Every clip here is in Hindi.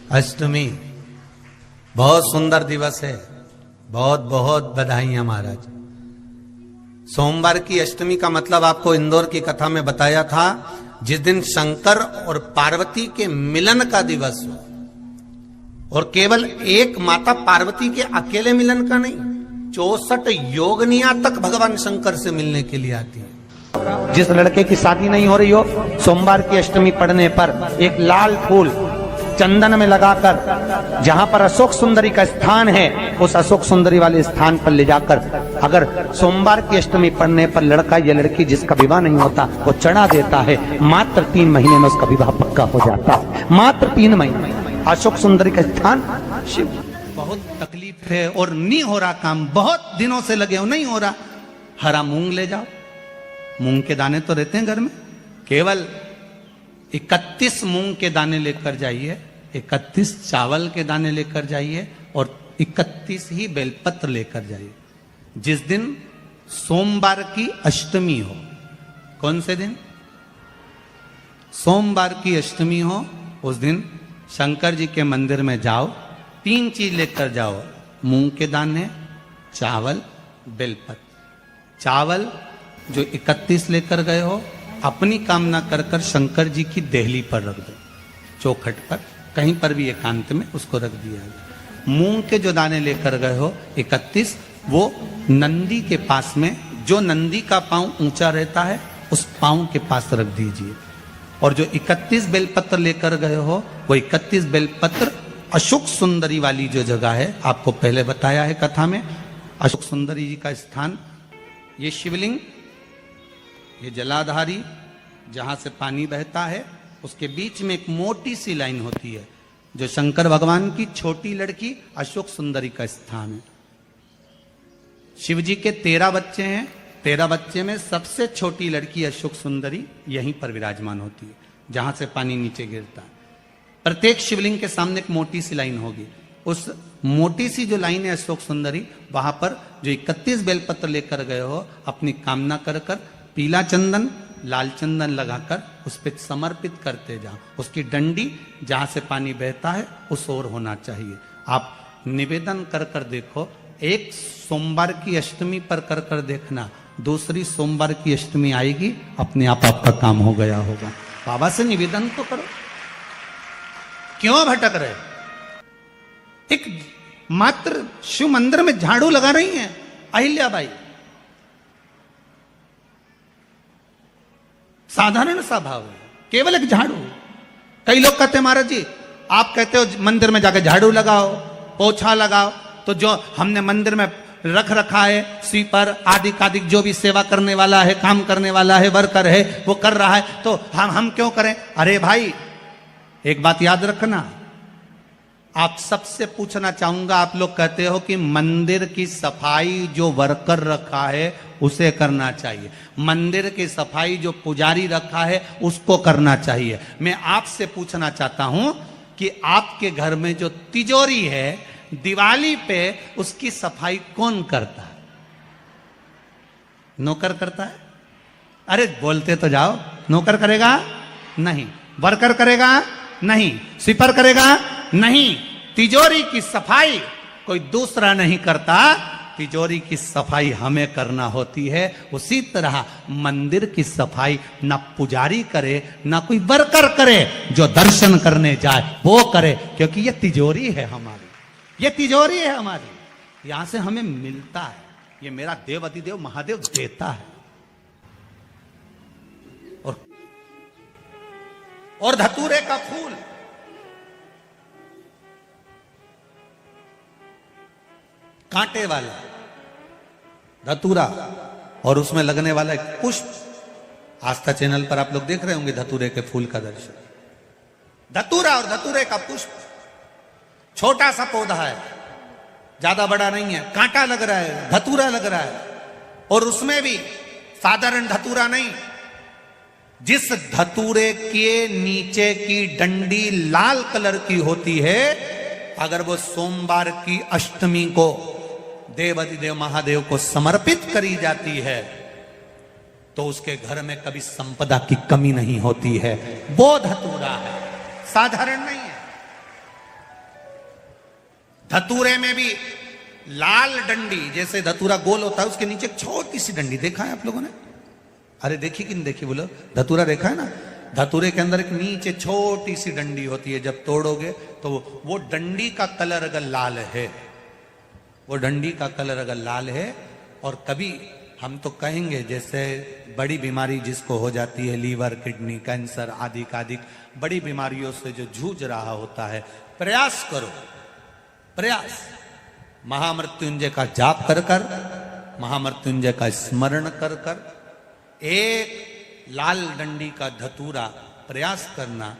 अष्टमी बहुत सुंदर दिवस है। बहुत बहुत बधाइयां महाराज। सोमवार की अष्टमी का मतलब आपको इंदौर की कथा में बताया था, जिस दिन शंकर और पार्वती के मिलन का दिवस हो, और केवल एक माता पार्वती के अकेले मिलन का नहीं, 64 योगनिया तक भगवान शंकर से मिलने के लिए आती है। जिस लड़के की शादी नहीं हो रही हो, सोमवार की अष्टमी पड़ने पर एक लाल फूल चंदन में लगाकर जहां पर अशोक सुंदरी का स्थान है, उस अशोक सुंदरी वाले स्थान पर ले जाकर अगर सोमवार की अष्टमी पड़ने पर लड़का या लड़की जिसका विवाह नहीं होता वो चढ़ा देता है, मात्र 3 महीने में उसका विवाह पक्का हो जाता है। मात्र 3 महीने। अशोक सुंदरी का स्थान शिव। बहुत तकलीफ है और नहीं हो रहा काम, बहुत दिनों से लगे हो, नहीं हो रहा। हरा मूंग ले जाओ, मूंग के दाने तो रहते हैं घर में, केवल 31 मूंग के दाने लेकर जाइए, 31 चावल के दाने लेकर जाइए और 31 ही बेलपत्र लेकर जाइए। जिस दिन सोमवार की अष्टमी हो, कौन से दिन? सोमवार की अष्टमी हो, उस दिन शंकर जी के मंदिर में जाओ, 3 चीज लेकर जाओ, मूंग के दाने, चावल, बेलपत्र। चावल जो 31 लेकर गए हो, अपनी कामना कर कर शंकर जी की देहली पर रख दो, चौखट पर, कहीं पर भी एकांत में उसको रख दिया। मूंग के जो दाने लेकर गए हो 31, वो नंदी के पास में, जो नंदी का पांव ऊंचा रहता है उस पांव के पास रख दीजिए। और जो 31 बेलपत्र लेकर गए हो, वो 31 बेलपत्र अशोक सुंदरी वाली जो जगह है, आपको पहले बताया है कथा में, अशोक सुंदरी जी का स्थान, ये शिवलिंग, ये जलाधारी जहां से पानी बहता है, उसके बीच में एक मोटी सी लाइन होती है, जो शंकर भगवान की छोटी लड़की अशोक सुंदरी का स्थान है। शिव जी के 13 बच्चे हैं, 13 बच्चे में सबसे छोटी लड़की अशोक सुंदरी यहीं पर विराजमान होती है, जहां से पानी नीचे गिरता है। प्रत्येक शिवलिंग के सामने एक मोटी सी लाइन होगी, उस मोटी सी जो लाइन है अशोक सुंदरी, वहां पर जो 31 बेलपत्र लेकर गए हो, अपनी कामना कर कर पीला चंदन, लाल चंदन लगाकर उस पर समर्पित करते जाओ। उसकी डंडी जहां से पानी बहता है उस ओर होना चाहिए। आप निवेदन कर कर देखो, एक सोमवार की अष्टमी पर कर कर देखना, दूसरी सोमवार की अष्टमी आएगी, अपने आप आपका काम हो गया होगा। बाबा से निवेदन तो करो, क्यों भटक रहे? एक मात्र शिव मंदिर में झाड़ू लगा रही हैं अहिल्याबाई, साधारण सा भाव है, केवल एक झाड़ू। कई लोग कहते हैं महाराज जी, आप कहते हो मंदिर में जाकर झाड़ू लगाओ, पोछा लगाओ, तो जो हमने मंदिर में रख रखा है स्वीपर आदि कादिक, जो भी सेवा करने वाला है, काम करने वाला है, वर्कर है, वो कर रहा है, तो हम क्यों करें? अरे भाई, एक बात याद रखना, आप सबसे पूछना चाहूंगा, आप लोग कहते हो कि मंदिर की सफाई जो वर्कर रखा है उसे करना चाहिए, मंदिर की सफाई जो पुजारी रखा है उसको करना चाहिए। मैं आपसे पूछना चाहता हूं कि आपके घर में जो तिजोरी है, दिवाली पे उसकी सफाई कौन करता है? नौकर करता है? अरे बोलते तो जाओ। नौकर करेगा? नहीं। वर्कर करेगा? नहीं। स्वीपर करेगा? नहीं। तिजोरी की सफाई कोई दूसरा नहीं करता, तिजोरी की सफाई हमें करना होती है। उसी तरह मंदिर की सफाई ना पुजारी करे, ना कोई वर्कर करे, जो दर्शन करने जाए वो करे, क्योंकि ये तिजोरी है हमारी, ये तिजोरी है हमारी, यहां से हमें मिलता है, ये मेरा देव अधिदेव महादेव देता है। और धतूरे का फूल, कांटे वाला धतूरा, और उसमें लगने वाला एक पुष्प, आस्था चैनल पर आप लोग देख रहे होंगे धतूरे के फूल का दर्शन। धतूरा और धतूरे का पुष्प, छोटा सा पौधा है, ज्यादा बड़ा नहीं है, कांटा लग रहा है, धतूरा लग रहा है, और उसमें भी साधारण धतूरा नहीं, जिस धतूरे के नीचे की डंडी लाल कलर की होती है, अगर वो सोमवार की अष्टमी को देव अधिदेव महादेव को समर्पित करी जाती है, तो उसके घर में कभी संपदा की कमी नहीं होती है। वो धतूरा है, साधारण नहीं है। धतूरे में भी लाल डंडी, जैसे धतूरा गोल होता है उसके नीचे एक छोटी सी डंडी, देखा है आप लोगों ने? अरे देखी कि नहीं देखी बोलो? धतूरा देखा है ना? धतूरे के अंदर एक नीचे छोटी सी डंडी होती है, जब तोड़ोगे तो वो डंडी का कलर अगर लाल है, वो डंडी का कलर अगर लाल है, और कभी हम तो कहेंगे जैसे बड़ी बीमारी जिसको हो जाती है, लीवर, किडनी, कैंसर आदि आदि बड़ी बीमारियों से जो जूझ रहा होता है, प्रयास करो, प्रयास महामृत्युंजय का जाप कर कर, महामृत्युंजय का स्मरण कर कर, एक लाल डंडी का धतूरा प्रयास करना,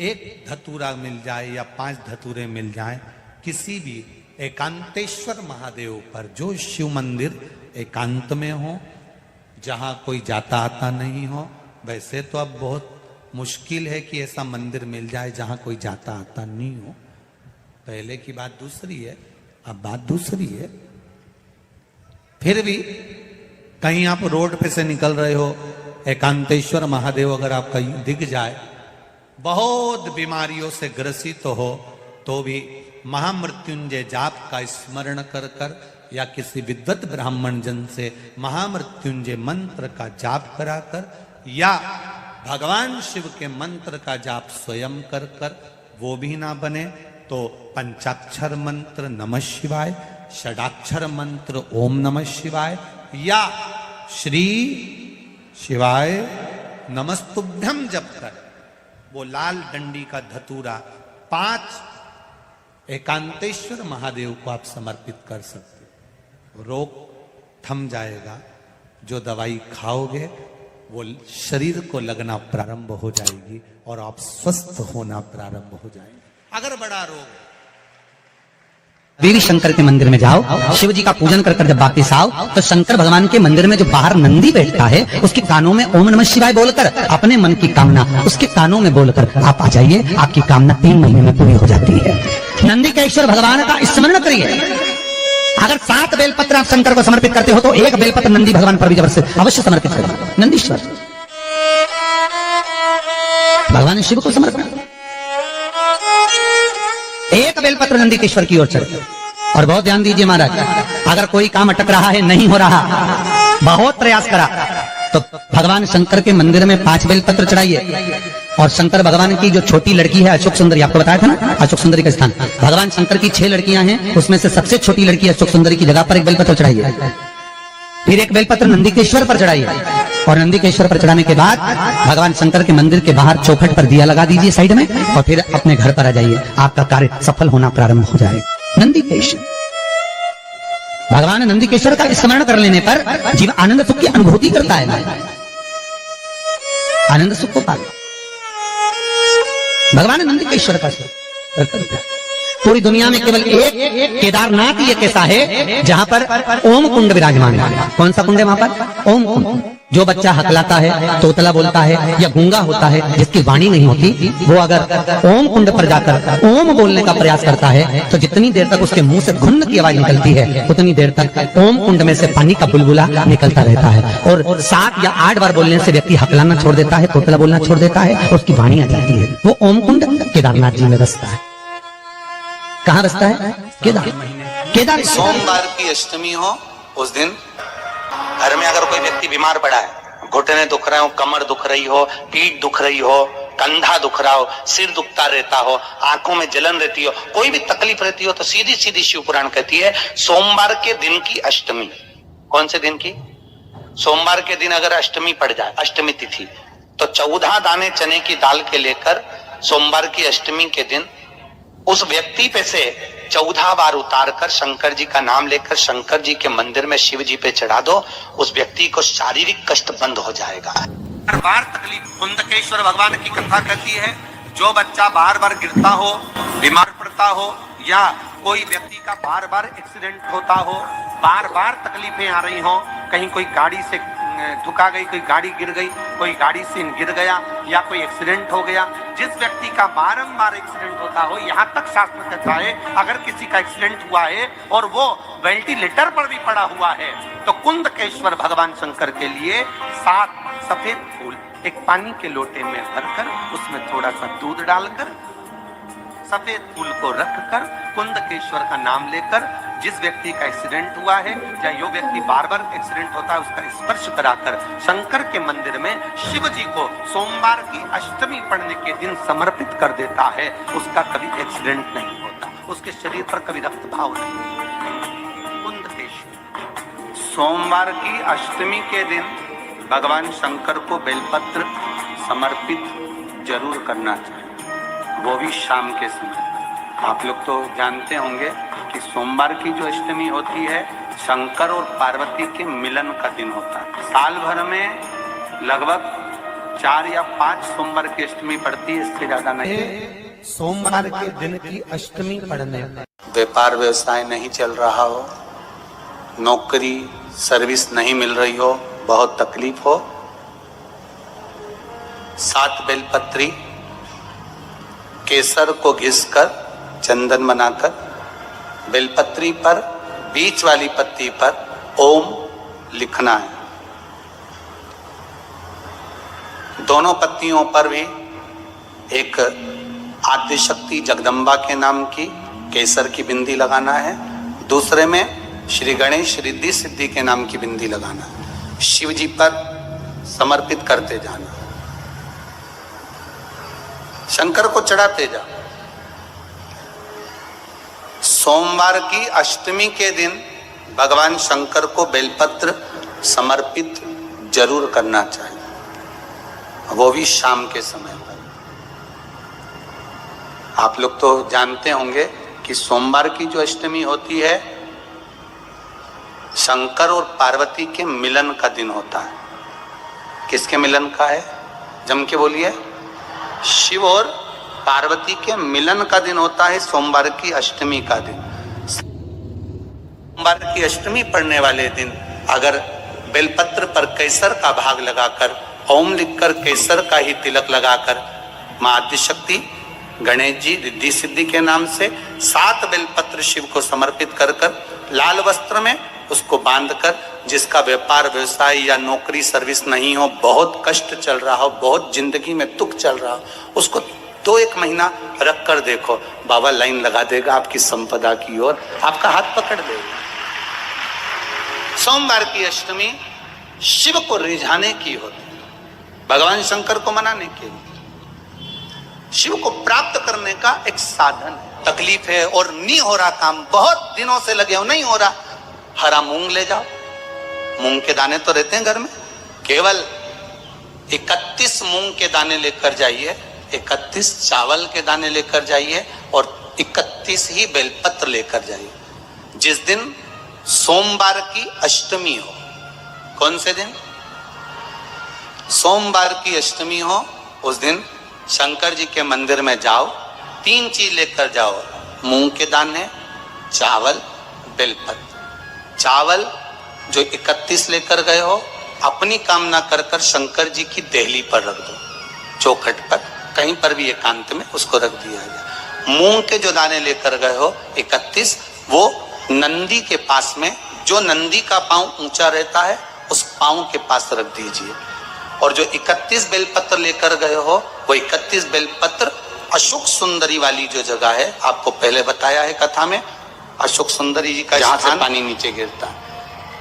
एक धतूरा मिल जाए या 5 धतूरे मिल जाए किसी भी एकांतेश्वर महादेव पर, जो शिव मंदिर एकांत में हो, जहां कोई जाता आता नहीं हो। वैसे तो अब बहुत मुश्किल है कि ऐसा मंदिर मिल जाए जहां कोई जाता आता नहीं हो, पहले की बात दूसरी है, अब बात दूसरी है। फिर भी कहीं आप रोड पे से निकल रहे हो, एकांतेश्वर महादेव अगर आपका दिख जाए, बहुत बीमारियों से ग्रसित हो, तो भी महामृत्युंजय जाप का स्मरण कर कर या किसी विद्वत ब्राह्मण जन से महामृत्युंजय मंत्र का जाप कराकर, या भगवान शिव के मंत्र का जाप स्वयं कर कर, वो भी ना बने तो पंचाक्षर मंत्र नमः शिवाय, षडाक्षर मंत्र ओम नमः शिवाय, या श्री शिवाय नमस्तुभ्यम जप कर वो लाल डंडी का धतूरा 5 एकांतेश्वर महादेव को आप समर्पित कर सकते हो। रोग थम जाएगा, जो दवाई खाओगे वो शरीर को लगना प्रारंभ हो जाएगी और आप स्वस्थ होना प्रारंभ हो जाएंगे। अगर बड़ा रोग, देवी शंकर के मंदिर में जाओ, शिव जी का पूजन कर जब वापिस आओ, तो शंकर भगवान के मंदिर में जो बाहर नंदी बैठता है, उसके कानों में ओम नमः शिवाय बोलकर अपने मन की कामना उसके कानों में बोलकर आप आ जाइए, आपकी कामना 3 महीने में पूरी हो जाती है। नंदी के ईश्वर भगवान का स्मरण करिए। अगर 7 बेलपत्र आप शंकर को समर्पित करते हो तो 1 बेलपत्र नंदी भगवान पर भी अवश्य समर्पित करिए। नंदीश्वर भगवान शिव को समर्पित, 1 बेलपत्र नंदीकेश्वर की ओर चढ़े। और बहुत ध्यान दीजिए महाराज, अगर कोई काम अटक रहा है, नहीं हो रहा, बहुत प्रयास करा, तो भगवान शंकर के मंदिर में 5 बेलपत्र चढ़ाइए। और शंकर भगवान की जो छोटी लड़की है अशोक सुंदरी, आपको बताया था ना अशोक सुंदरी का स्थान, भगवान शंकर की 6 लड़कियां हैं, उसमें से सबसे छोटी लड़की अशोक सुंदरी की जगह पर 1 बेलपत्र चढ़ाइए। फिर 1 बेलपत्र नंदीकेश्वर पर चढ़ाइए, और नंदीकेश्वर पर चढ़ाने के बाद भगवान शंकर के मंदिर के बाहर चौखट पर दिया लगा दीजिए साइड में, और फिर अपने घर पर आ जाइए, आपका कार्य सफल होना प्रारंभ हो जाएगा। नंदीकेश्वर भगवान नंदीकेश्वर का स्मरण कर लेने पर जीव आनंद सुख की अनुभूति करता है, आनंद सुख को पाता। भगवान नंदीकेश्वर का पूरी दुनिया में केवल एक केदारनाथ ये कैसा है जहां पर ओम कुंड विराजमान है। कौन सा कुंड है वहां पर? ओम कुंड। जो बच्चा हकलाता है, तोतला बोलता है या गूंगा होता है, जिसकी वाणी नहीं होती, वो अगर ओम कुंड पर जाकर ओम बोलने का प्रयास करता है तो जितनी देर तक उसके मुंह से घुन्न की आवाज निकलती है, उतनी देर तक ओम कुंड में से पानी का बुलबुला निकलता रहता है। और 7 या 8 बार बोलने से व्यक्ति हकलाना छोड़ देता है, तोतला बोलना छोड़ देता है, उसकी वाणी आ जाती है। वो ओम कुंड केदारनाथ जी में बसता है। कहाँ बसता है? केदार। सोमवार की अष्टमी हो उस दिन घर में अगर कोई व्यक्ति बीमार पड़ा है, घुटने दुख रहे हो, कमर दुख रही हो, पीठ दुख रही हो, कंधा दुख रहा हो, सिर दुखता रहता हो, आंखों में जलन रहती हो, कोई भी तकलीफ रहती हो, तो सीधी सीधी शिव पुराण कहती है सोमवार के दिन की अष्टमी। कौन से दिन की? सोमवार के दिन अगर अष्टमी पड़ जाए, अष्टमी तिथि, तो 14 दाने चने की दाल के लेकर सोमवार की अष्टमी के दिन उस व्यक्ति पे से 14 बार उतार कर शंकर जी का नाम लेकर शंकर जी के मंदिर में शिव जी पे चढ़ा दो, उस व्यक्ति को शारीरिक कष्ट बंद हो जाएगा। बार बार तकलीफ, कुंदकेश्वर भगवान की कथा कहती है, जो बच्चा बार बार गिरता हो, बीमार पड़ता हो, या कोई व्यक्ति का बार बार एक्सीडेंट होता हो, बार बार तकलीफें आ रही हो, कहीं कोई गाड़ी से धुका गई, कोई गाड़ी गिर गई, कोई गाड़ी से गिर गया, या कोई एक्सीडेंट हो गया, जिस व्यक्ति का बारंबार एक्सीडेंट होता हो, यहाँ तक शास्त्र कहता है अगर किसी का एक्सीडेंट हुआ है और वो वेंटिलेटर पर भी पड़ा हुआ है, तो कुंदकेश्वर भगवान शंकर के लिए 7 सफेद फूल एक पानी के लोटे में भरकर उसमें थोड़ा सा दूध डालकर सफेद फूल को रखकर कुंदकेश्वर का नाम लेकर जिस व्यक्ति का एक्सीडेंट हुआ है या जो व्यक्ति बार बार एक्सीडेंट होता है उसका स्पर्श कराकर शंकर के मंदिर में शिव जी को सोमवार की अष्टमी पड़ने के दिन समर्पित कर देता है, उसका कभी एक्सीडेंट नहीं होता, उसके शरीर पर कभी रक्तभाव नहीं। कुंदकेश्वर सोमवार की अष्टमी के दिन भगवान शंकर को बेलपत्र समर्पित जरूर करना चाहिए, वो भी शाम के समय। आप लोग तो जानते होंगे कि सोमवार की जो अष्टमी होती है शंकर और पार्वती के मिलन का दिन होता है। साल भर में लगभग 4 या 5 सोमवार की अष्टमी पड़ती है, इससे ज्यादा नहीं। सोमवार के दिन की अष्टमी पड़ने व्यापार व्यवसाय नहीं चल रहा हो, नौकरी सर्विस नहीं मिल रही हो, बहुत तकलीफ हो, 7 बेलपत्री केसर को घिसकर चंदन बनाकर बेलपत्री पर बीच वाली पत्ती पर ओम लिखना है। दोनों पत्तियों पर भी एक आदिशक्ति जगदम्बा के नाम की केसर की बिंदी लगाना है, दूसरे में श्री गणेश रिद्धि सिद्धि के नाम की बिंदी लगाना है। शिव जी पर समर्पित करते जाना, शंकर को चढ़ाते जाओ। सोमवार की अष्टमी के दिन भगवान शंकर को बेलपत्र समर्पित जरूर करना चाहिए, वो भी शाम के समय पर। आप लोग तो जानते होंगे कि सोमवार की जो अष्टमी होती है शंकर और पार्वती के मिलन का दिन होता है। किसके मिलन का है? जम के बोलिए। शिव और पार्वती के मिलन का दिन होता है सोमवार की अष्टमी का दिन। सोमवार की अष्टमी पड़ने वाले दिन अगर बेलपत्र पर केसर का भाग लगाकर ओम लिखकर केसर का ही तिलक लगाकर मां आदिशक्ति गणेश जी रिद्धि सिद्धि के नाम से 7 बेलपत्र शिव को समर्पित कर लाल वस्त्र में उसको बांधकर, जिसका व्यापार व्यवसाय या नौकरी सर्विस नहीं हो, बहुत कष्ट चल रहा हो, बहुत जिंदगी में दुख चल रहा हो, उसको 2-1 महीना रख कर देखो, बाबा लाइन लगा देगा आपकी संपदा की ओर, आपका हाथ पकड़ देगा। सोमवार की अष्टमी शिव को रिझाने की होती है, भगवान शंकर को मनाने के लिए, शिव को प्राप्त करने का एक साधन है। तकलीफ है और नहीं हो रहा काम, बहुत दिनों से लगे हो, नहीं हो रहा, हरा मूंग ले जाओ। मूंग के दाने तो रहते हैं घर में, केवल 31 मूंग के दाने लेकर जाइए, 31 चावल के दाने लेकर जाइए और 31 ही बेलपत्र लेकर जाइए। जिस दिन सोमवार की अष्टमी हो, कौन से दिन? सोमवार की अष्टमी हो, उस दिन शंकर जी के मंदिर में जाओ, 3 चीज लेकर जाओ, मूंग के दाने, चावल, बेलपत्र। चावल जो 31 लेकर गए हो अपनी कामना कर कर शंकर जी की देहली पर रख दो, चौखट पर, कहीं पर भी एकांत में उसको रख दिया जाए। मूंग के जो दाने लेकर गए हो 31, वो नंदी के पास में, जो नंदी का पांव ऊंचा रहता है उस पांव के पास रख दीजिए। और जो 31 बेलपत्र लेकर गए हो वो 31 बेलपत्र अशोक सुंदरी वाली जो जगह है, आपको पहले बताया है कथा में, अशोक सुंदरी जी का जहां से पानी नीचे गिरता है,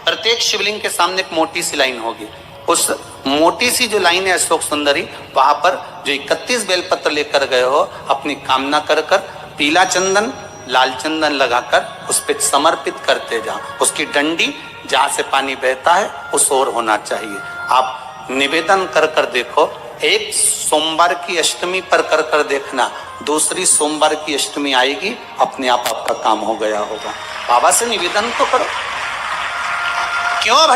प्रत्येक शिवलिंग के सामने एक मोटी सी लाइन होगी, उस मोटी सी जो लाइन है अशोक सुंदरी, वहां पर जो 31 बेलपत्र लेकर गए हो अपनी कामना कर कर पीला चंदन लाल चंदन लगाकर उस पर समर्पित करते जाओ। उसकी डंडी जहां से पानी बहता है उस ओर होना चाहिए। आप निवेदन कर कर देखो, एक सोमवार की अष्टमी पर कर कर देखना, दूसरी सोमवार की अष्टमी आएगी, अपने आप आपका काम हो गया होगा। बाबा से निवेदन तो करो। क्यों भाई?